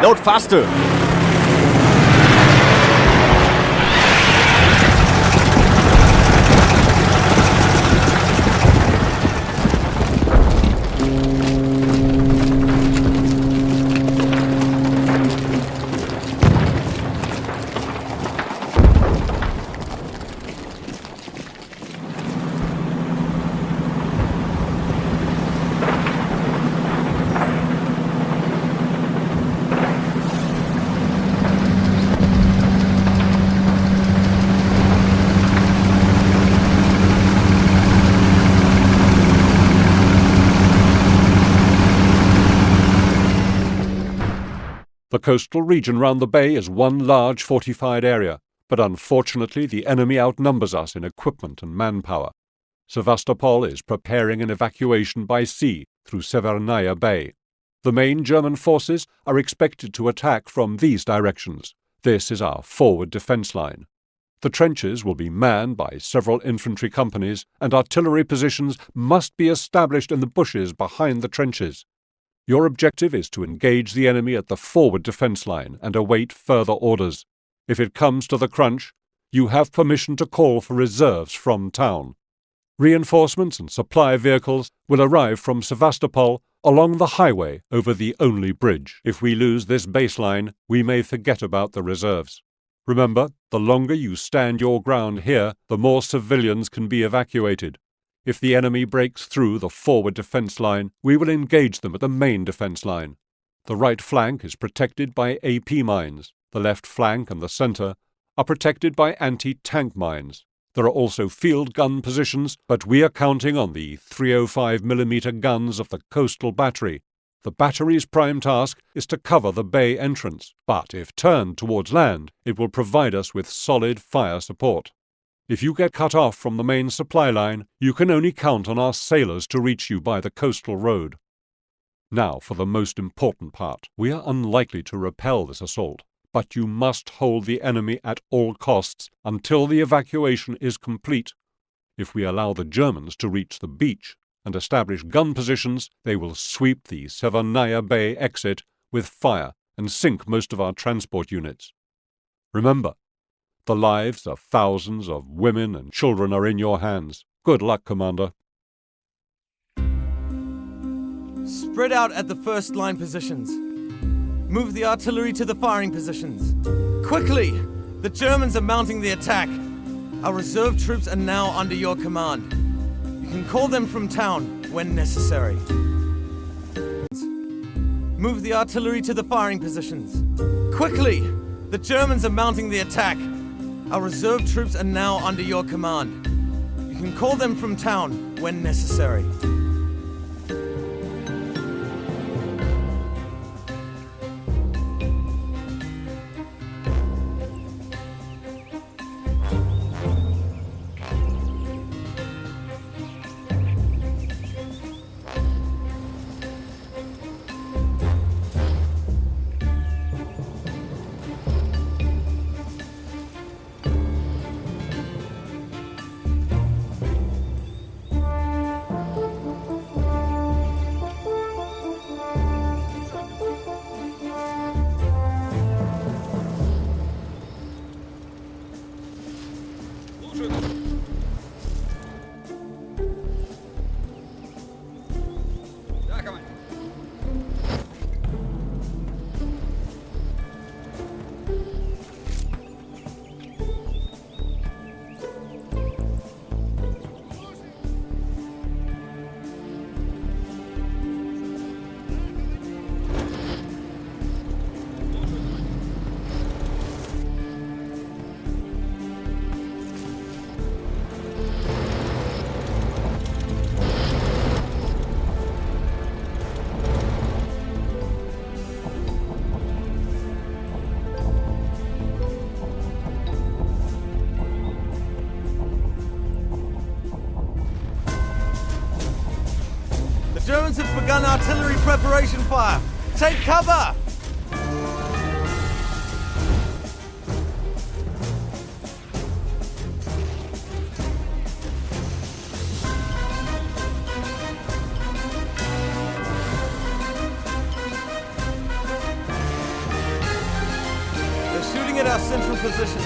Load faster! The coastal region round the bay is one large fortified area, but unfortunately the enemy outnumbers us in equipment and manpower. Sevastopol is preparing an evacuation by sea through Severnaya Bay. The main German forces are expected to attack from these directions. This is our forward defence line. The trenches will be manned by several infantry companies, and artillery positions must be established in the bushes behind the trenches. Your objective is to engage the enemy at the forward defence line and await further orders. If it comes to the crunch, you have permission to call for reserves from town. Reinforcements and supply vehicles will arrive from Sevastopol along the highway over the only bridge. If we lose this baseline, we may forget about the reserves. Remember, the longer you stand your ground here, the more civilians can be evacuated. If the enemy breaks through the forward defence line, we will engage them at the main defence line. The right flank is protected by AP mines. The left flank and the centre are protected by anti-tank mines. There are also field gun positions, but we are counting on the 305mm guns of the coastal battery. The battery's prime task is to cover the bay entrance, but if turned towards land, it will provide us with solid fire support. If you get cut off from the main supply line, you can only count on our sailors to reach you by the coastal road. Now for the most important part. We are unlikely to repel this assault, but you must hold the enemy at all costs until the evacuation is complete. If we allow the Germans to reach the beach and establish gun positions, they will sweep the Severnaya Bay exit with fire and sink most of our transport units. Remember, the lives of thousands of women and children are in your hands. Good luck, Commander. Spread out at the first line positions. Move the artillery to the firing positions. Quickly! The Germans are mounting the attack. Our reserve troops are now under your command. You can call them from town when necessary. Move the artillery to the firing positions. Quickly! The Germans are mounting the attack. Our reserve troops are now under your command. You can call them from town when necessary. Germans have begun artillery preparation fire. Take cover! our central positions.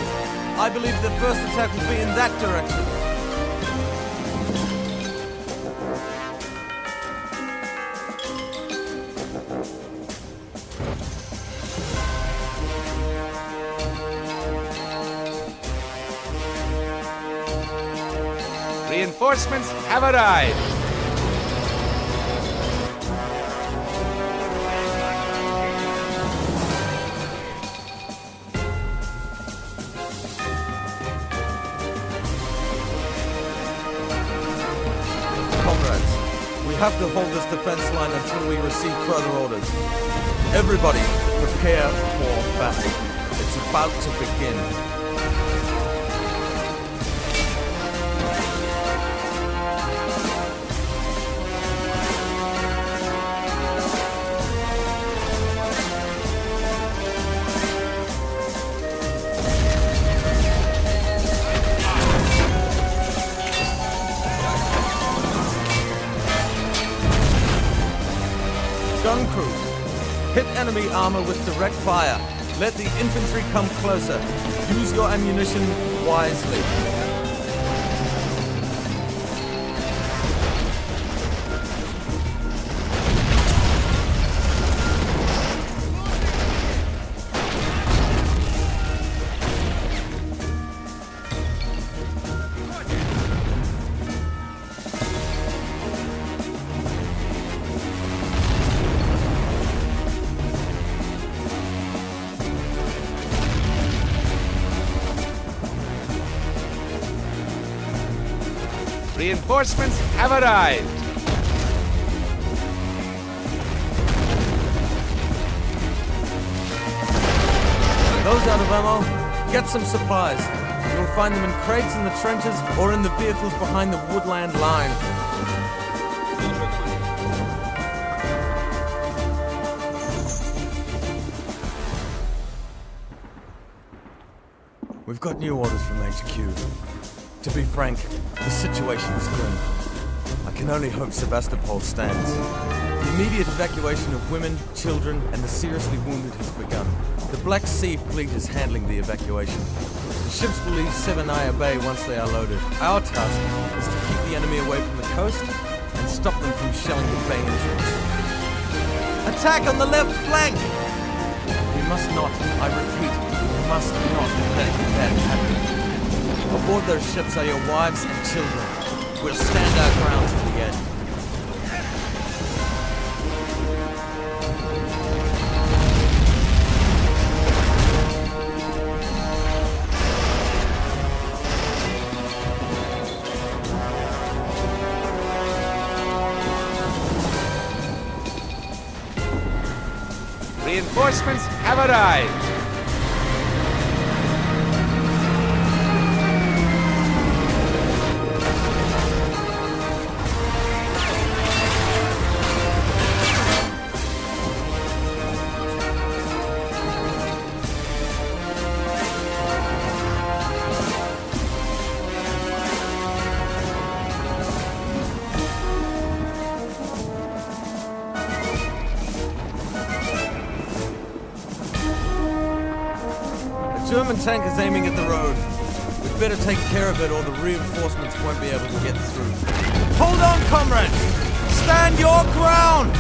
I believe the first attack will be in that direction. Reinforcements have arrived. Comrades, we have to hold this defense line until we receive further orders. Everybody, prepare for battle. It's about to begin. Gun crews, hit enemy armor with direct fire. Let the infantry come closer. Use your ammunition wisely. Reinforcements have arrived. Those out of ammo, get some supplies. You'll find them in crates in the trenches or in the vehicles behind the woodland line. We've got new orders from HQ. To be frank, the situation is grim. I can only hope Sevastopol stands. The immediate evacuation of women, children, and the seriously wounded has begun. The Black Sea Fleet is handling the evacuation. The ships will leave Severnaya Bay once they are loaded. Our task is to keep the enemy away from the coast and stop them from shelling the bay entrance. Attack on the left flank! We must not, I repeat, we must not let that happen. Aboard those ships are your wives and children. We'll stand our ground to the end. Reinforcements have arrived. The German tank is aiming at the road. We'd better take care of it or the reinforcements won't be able to get through. Hold on, comrades! Stand your ground!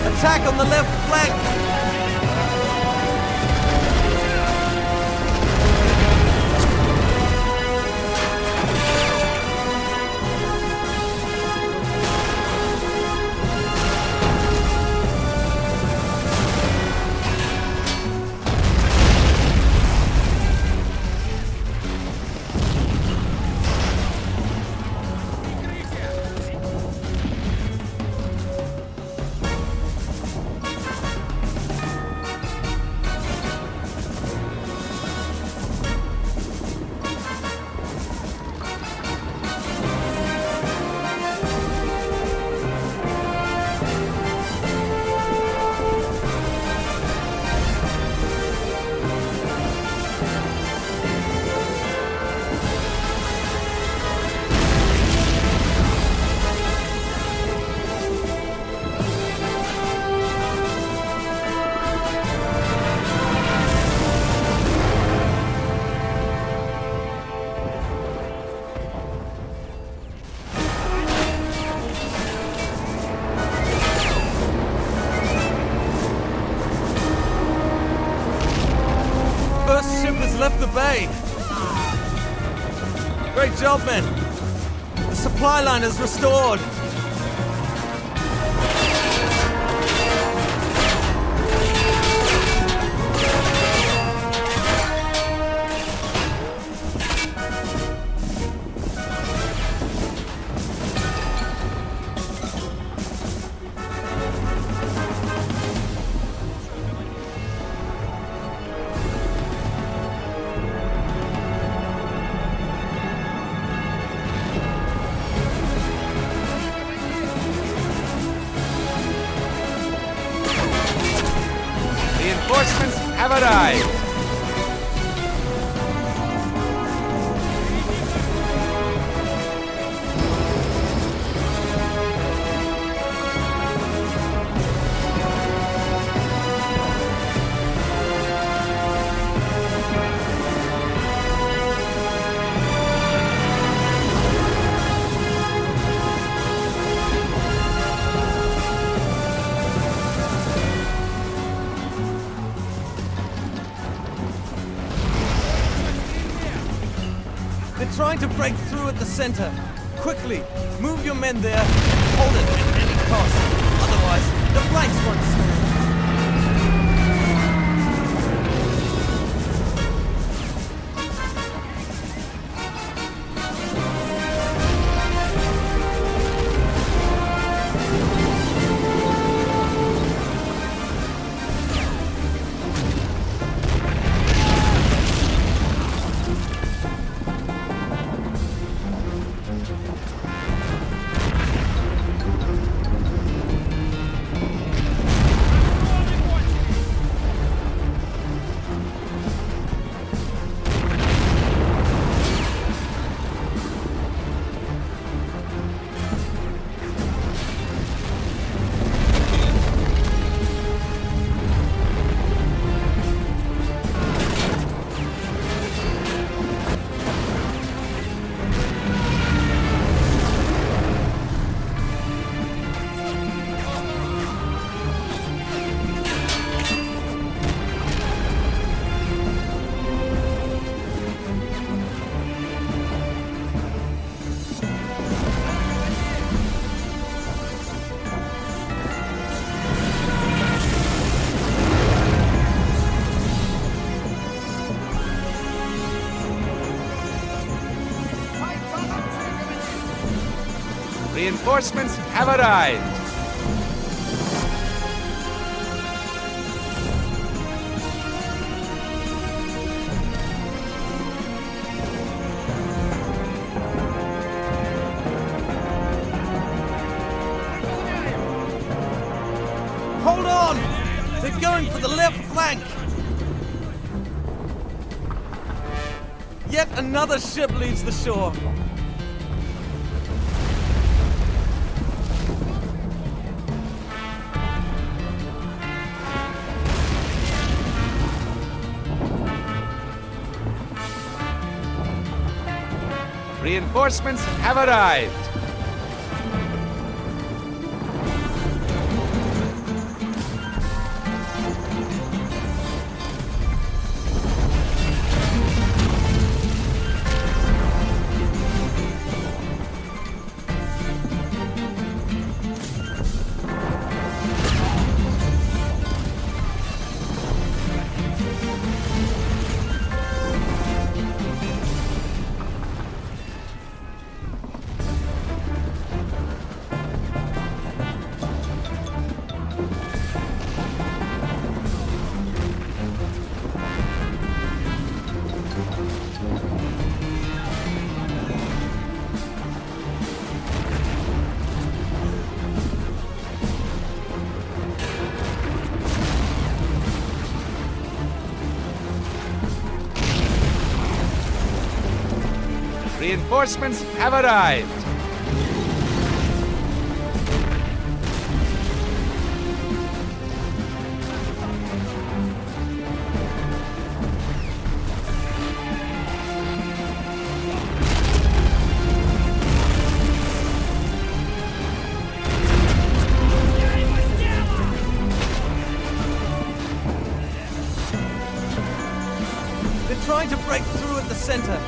Attack on the left flank! way! Great job, men! The supply line is restored! Reinforcements have arrived. They're trying to break through at the center. Quickly, move your men there and hold it at any cost. Otherwise, the flanks won't stand. Reinforcements have arrived. Hold on! They're going for the left flank! Yet another ship leaves the shore. Reinforcements have arrived. Reinforcements have arrived. They're trying to break through at the center.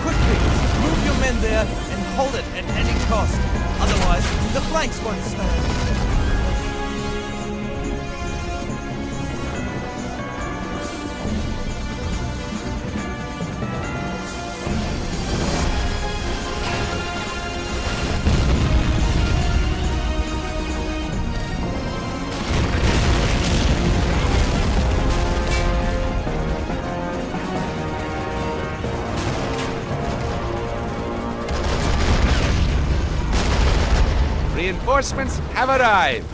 Quickly, move your men there and hold it at any cost. Otherwise, the flanks won't stand. Reinforcements have arrived.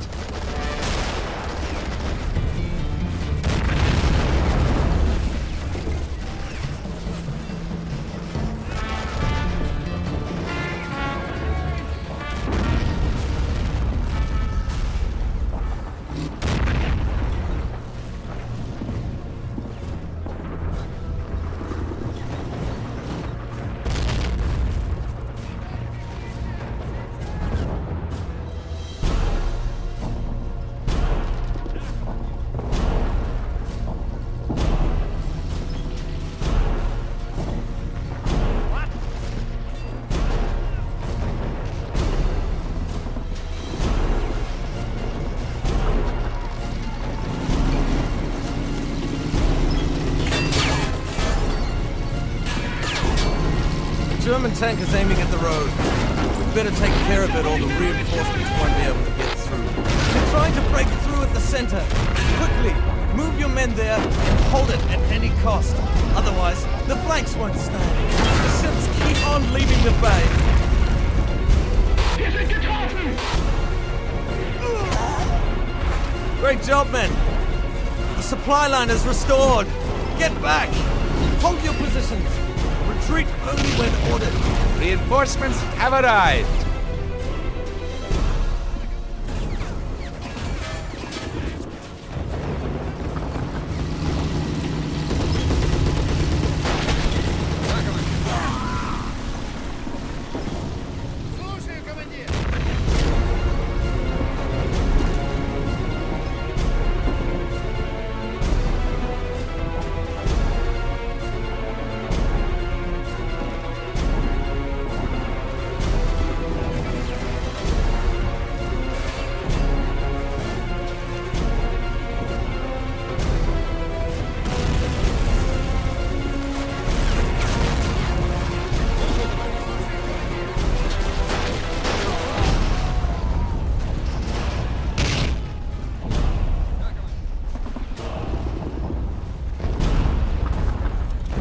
German tank is aiming at the road. We'd better take care of it or the reinforcements won't be able to get through. They're trying to break through at the center. Quickly, move your men there and hold it at any cost. Otherwise, the flanks won't stand. The ships keep on leaving the bay. Great job, men. The supply line is restored. Get back. Hold your positions. Retreat only when ordered. Reinforcements have arrived.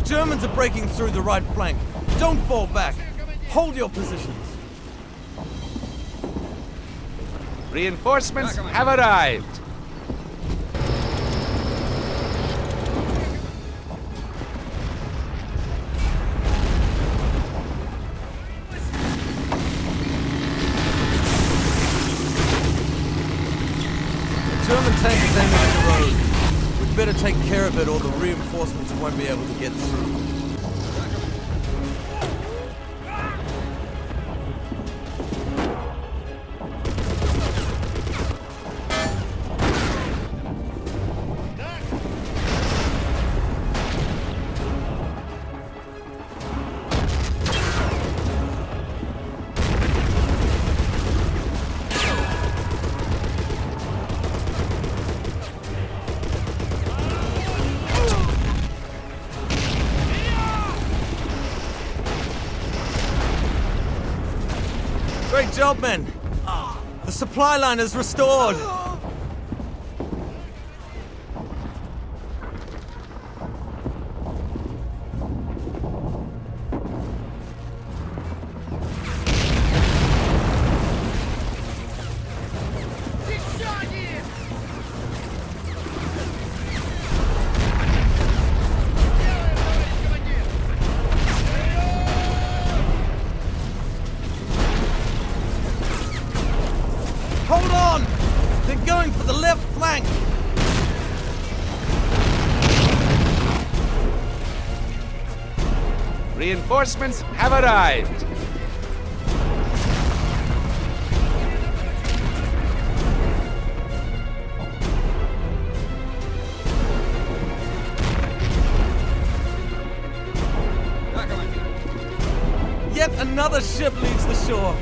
Germans are breaking through the right flank. Don't fall back. Hold your positions. Reinforcements have arrived. The German tank is aiming at the road. We'd better take care of it or the reinforcements won't be able to get through. Great job, men. The supply line is restored. Hold on! They're going for the left flank! Reinforcements have arrived. another ship leaves the shore.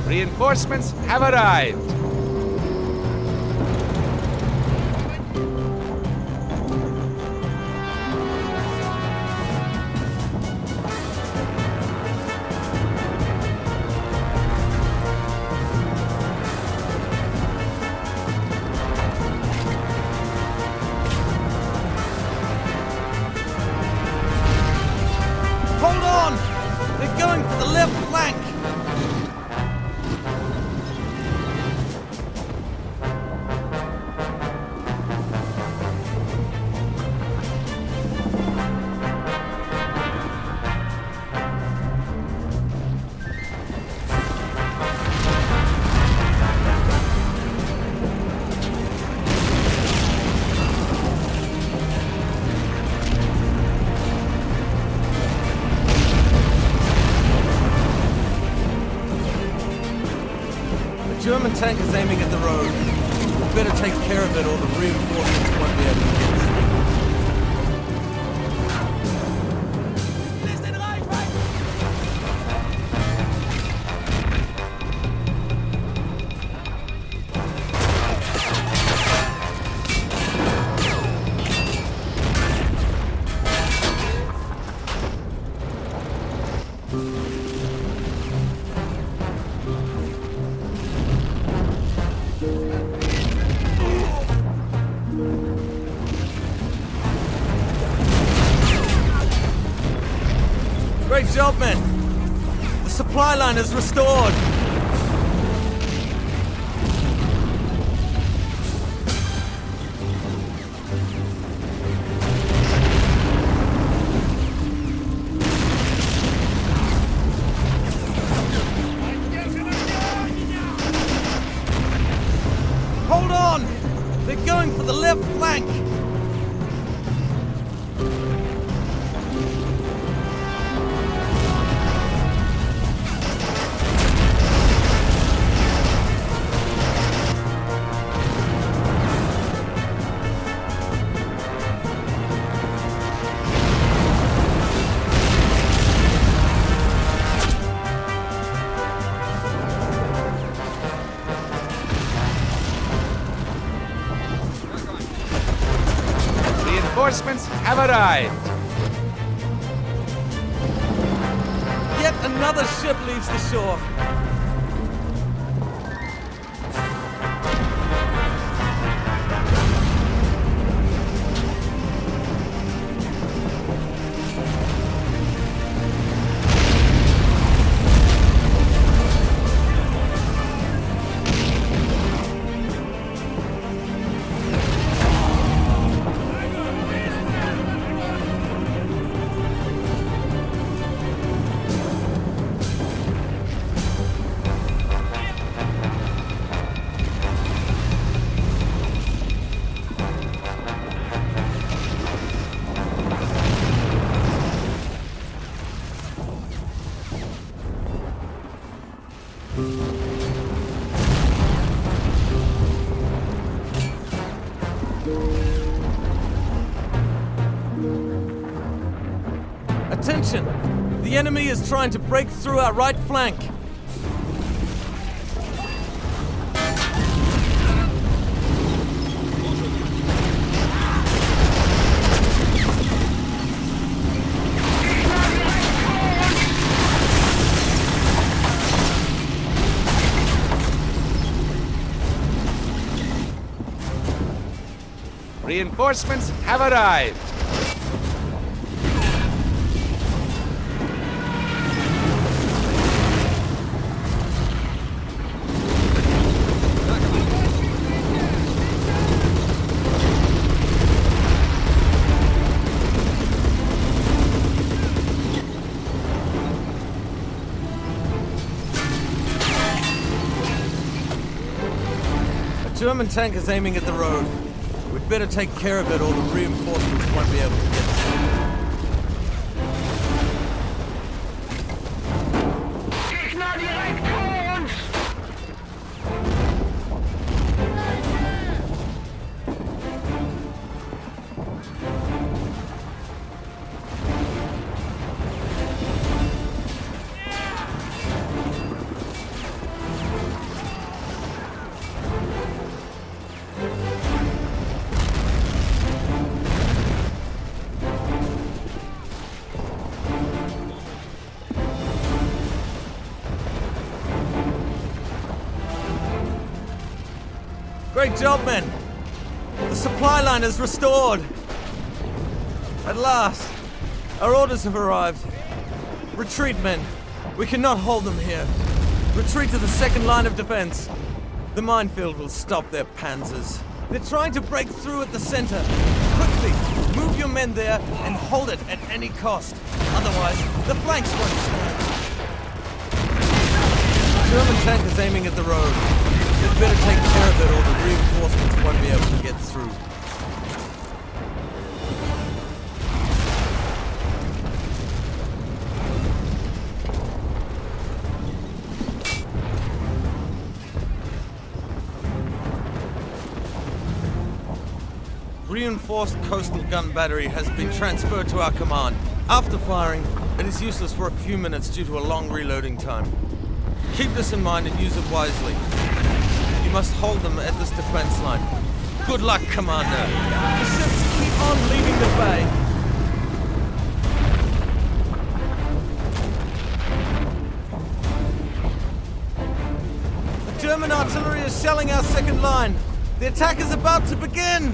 Reinforcements have arrived. Hold on! They're going for the left flank! The German tank is aiming at the road. We better take care of it or the reinforcements won't be able to get through. Great job, men! The supply line is restored! Hold on! They're going for the left flank! Reinforcements have arrived. Yet another ship leaves the shore. Attention! The enemy is trying to break through our right flank. Reinforcements have arrived. German tank is aiming at the road. We'd better take care of it or the reinforcements won't be able to get through. Great job, men! The supply line is restored! At last, our orders have arrived. Retreat, men. We cannot hold them here. Retreat to the second line of defense. The minefield will stop their panzers. They're trying to break through at the center. Quickly, move your men there and hold it at any cost. Otherwise, the flanks won't stand. German tank is aiming at the road. You'd better take care of it or the reinforcements won't be able to get through. Reinforced coastal gun battery has been transferred to our command. After firing, it is useless for a few minutes due to a long reloading time. Keep this in mind and use it wisely. You must hold them at this defense line. Good luck, Commander. The ships keep on leaving the bay. The German artillery is shelling our second line. The attack is about to begin!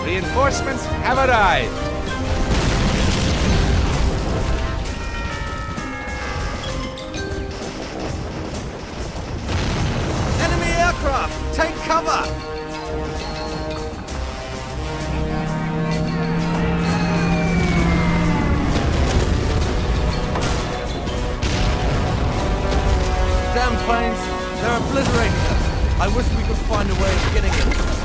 Reinforcements have arrived. Enemy aircraft! Take cover! Damn planes! They're obliterating us! I wish we could find a way of getting it.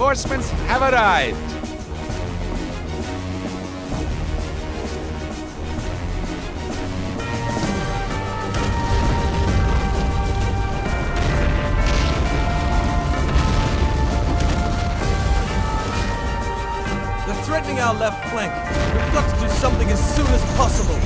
Reinforcements have arrived. They're threatening our left flank. We've got to do something as soon as possible.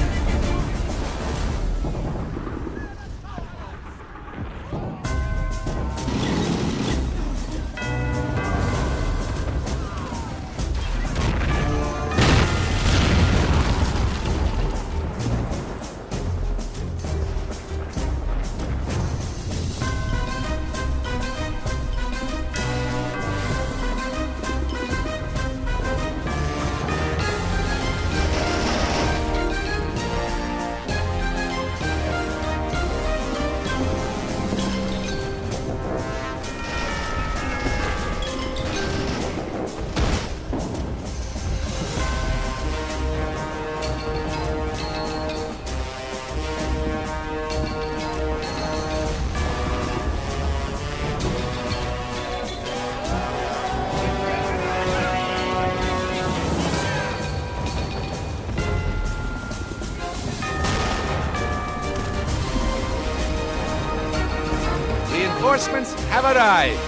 Reinforcements have arrived.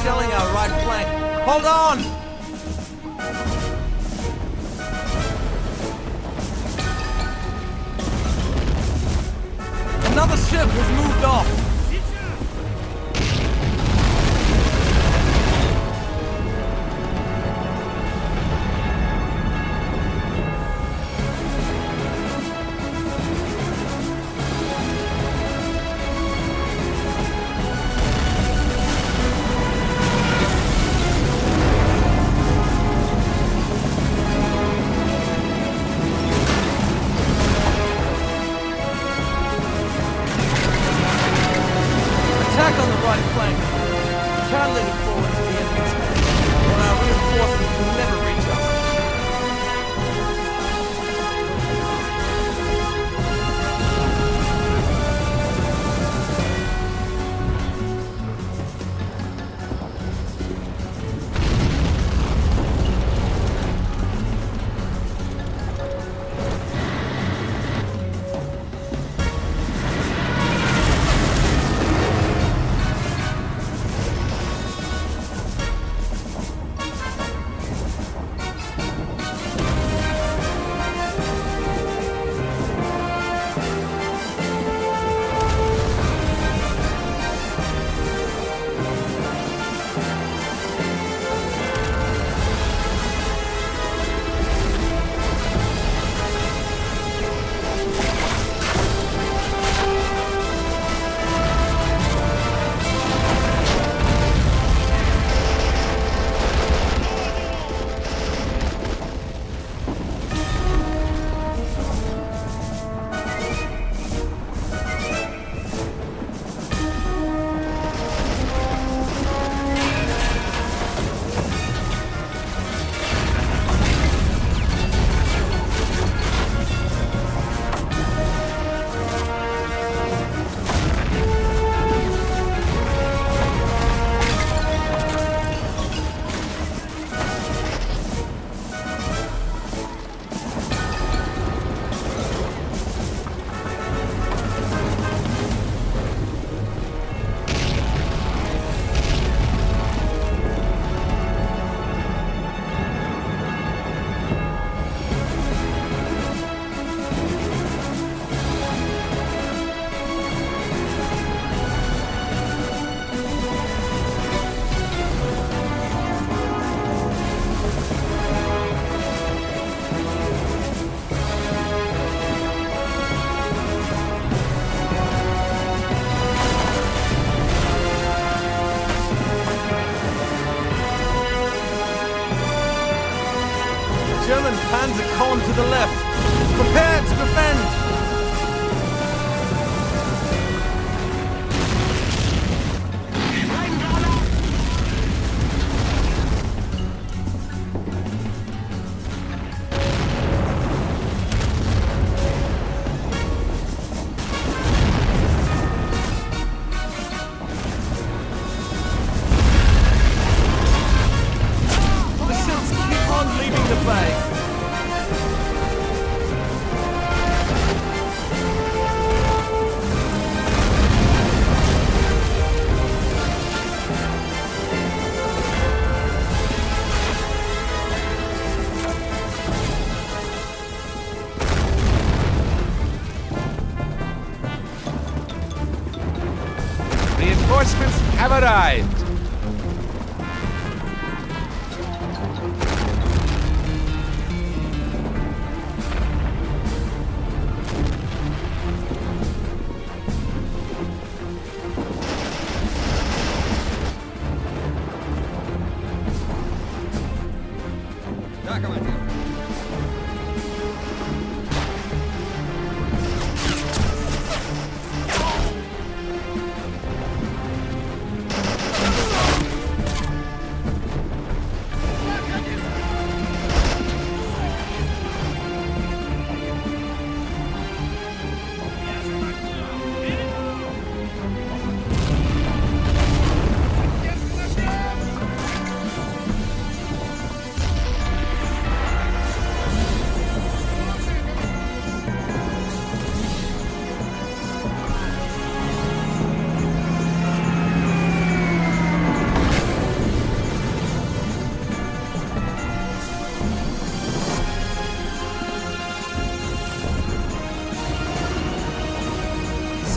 Shelling our right flank. Hold on! Another ship has moved off. Attack on the right flank. Can't let it fall into the enemy's hands, or our reinforcements will never reach us. Reinforcements have arrived. Да, командир.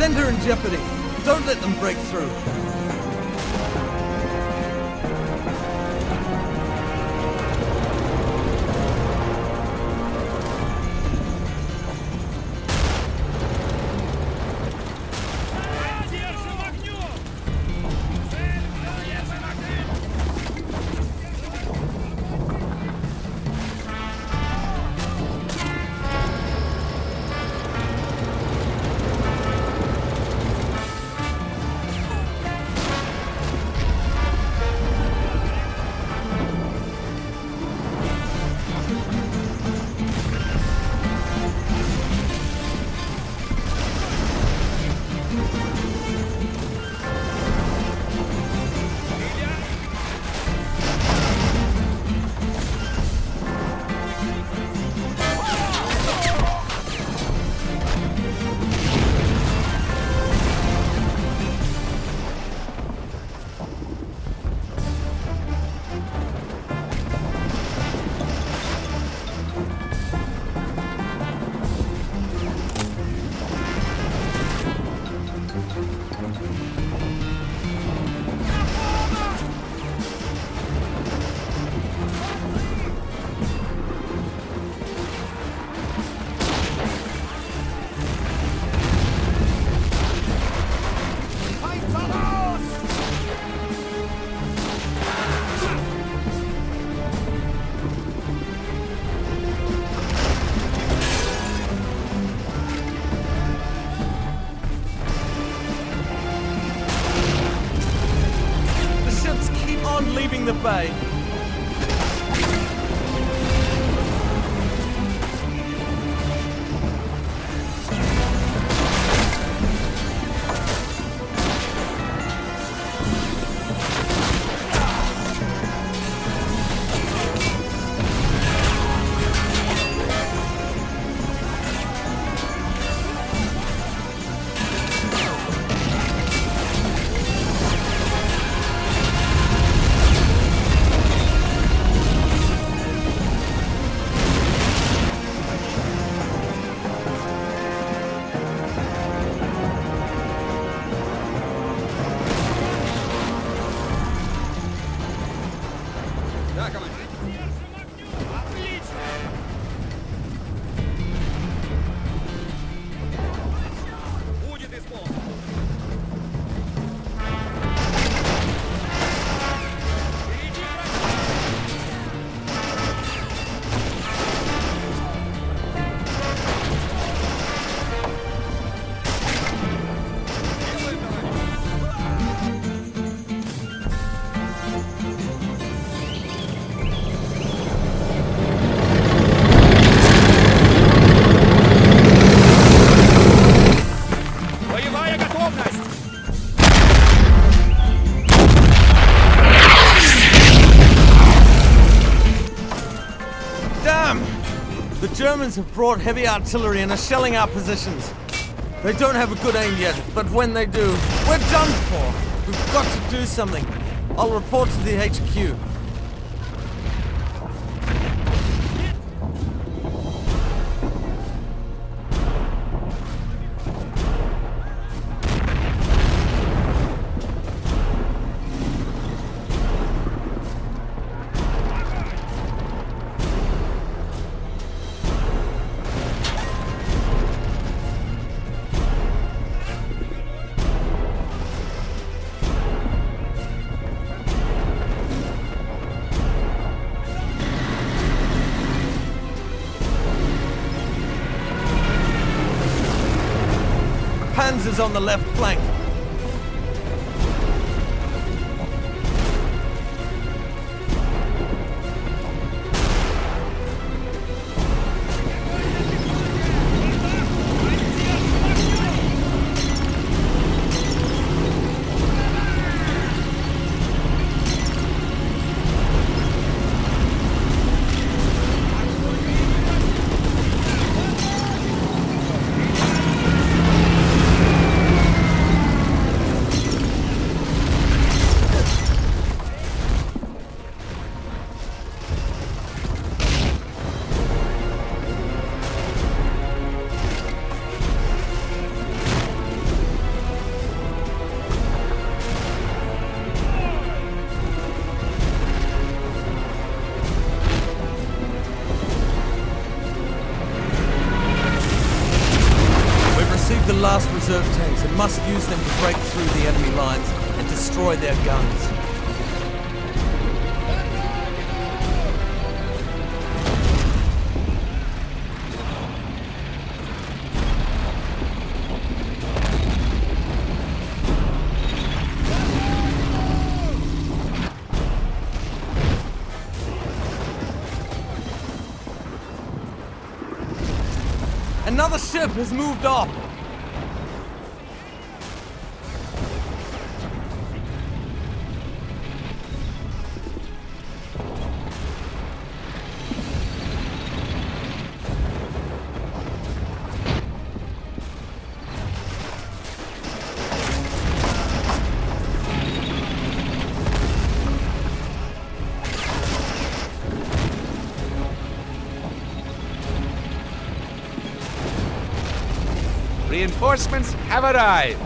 Center in jeopardy. Don't let them break through. Leaving the bay. Да, командир. Будет исполнено. Делаем, товарищ. Боевая готовность! Damn! The Germans have brought heavy artillery and are shelling our positions. They don't have a good aim yet, but when they do, we're done for. We've got to do something. I'll report to the HQ. panzers on the left flank. The last reserve tanks and must use them to break through the enemy lines and destroy their guns. Another ship has moved off. Reinforcements have arrived.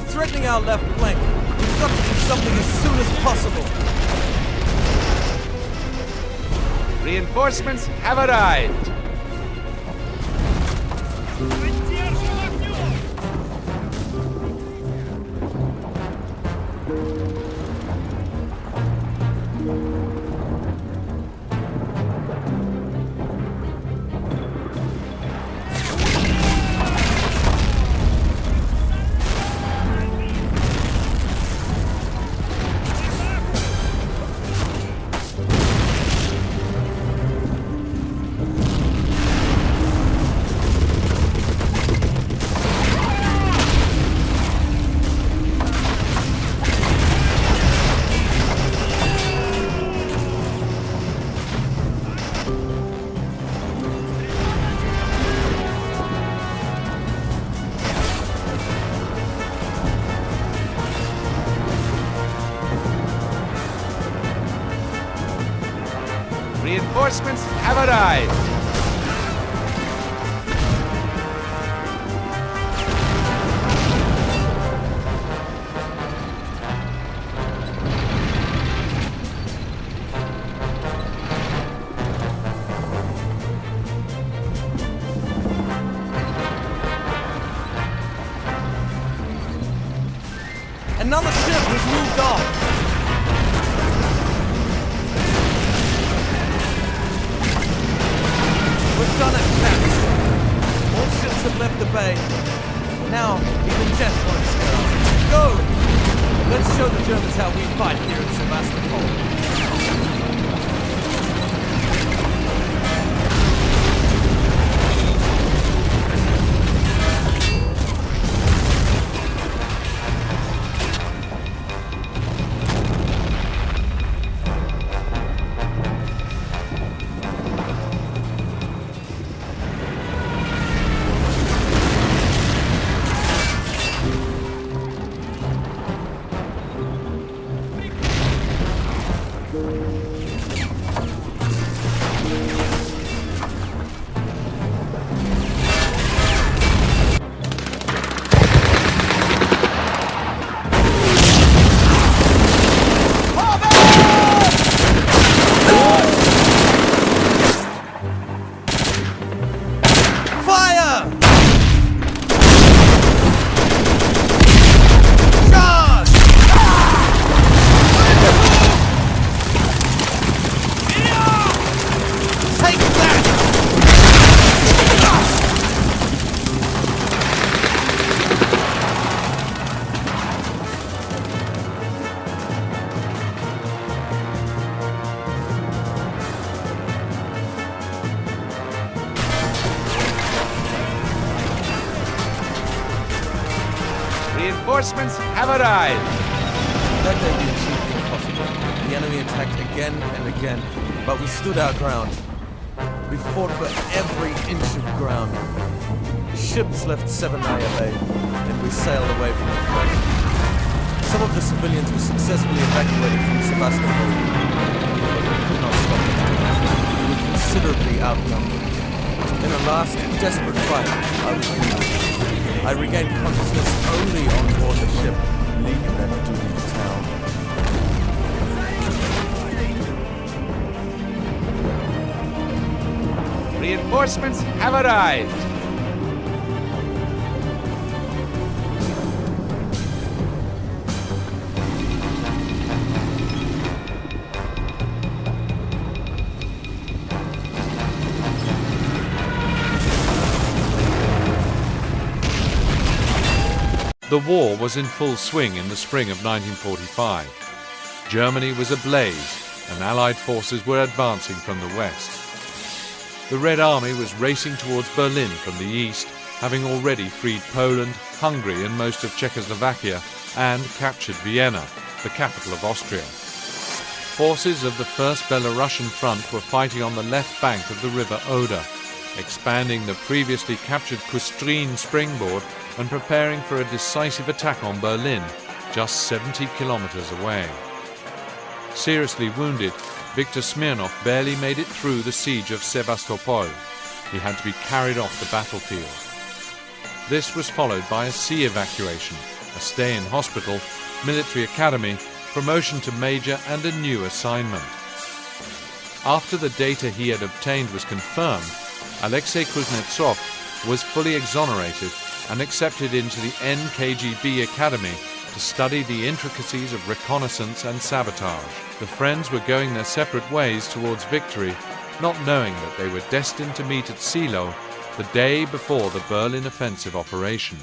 Threatening our left flank. We've got to do something as soon as possible. Reinforcements have arrived. Reinforcements have arrived. Another ship has moved off. left the bay. Now, even death won't scare us. Go! Let's show the Germans how we fight here in Sevastopol. Reinforcements have arrived. That day we achieved the impossible. The enemy attacked again and again, but we stood our ground. We fought for every inch of ground. Ships left Severnaya Bay, and we sailed away from the coast. Some of the civilians were successfully evacuated from Sevastopol, but we could not stop them. We were considerably outnumbered. In a last, desperate fight, I was wounded. I regained consciousness only on board the ship, leaving that doomed town. Reinforcements have arrived. The war was in full swing in the spring of 1945. Germany was ablaze, and Allied forces were advancing from the west. The Red Army was racing towards Berlin from the east, having already freed Poland, Hungary and most of Czechoslovakia, and captured Vienna, the capital of Austria. Forces of the First Belarusian Front were fighting on the left bank of the river Oder, expanding the previously captured Kustrin springboard and preparing for a decisive attack on Berlin, just 70 kilometers away. Seriously wounded, Viktor Smirnov barely made it through the siege of Sevastopol. He had to be carried off the battlefield. This was followed by a sea evacuation, a stay in hospital, military academy, promotion to major and a new assignment. After the data he had obtained was confirmed, Alexei Kuznetsov was fully exonerated and accepted into the NKGB Academy to study the intricacies of reconnaissance and sabotage. The friends were going their separate ways towards victory, not knowing that they were destined to meet at Seelow the day before the Berlin offensive operation.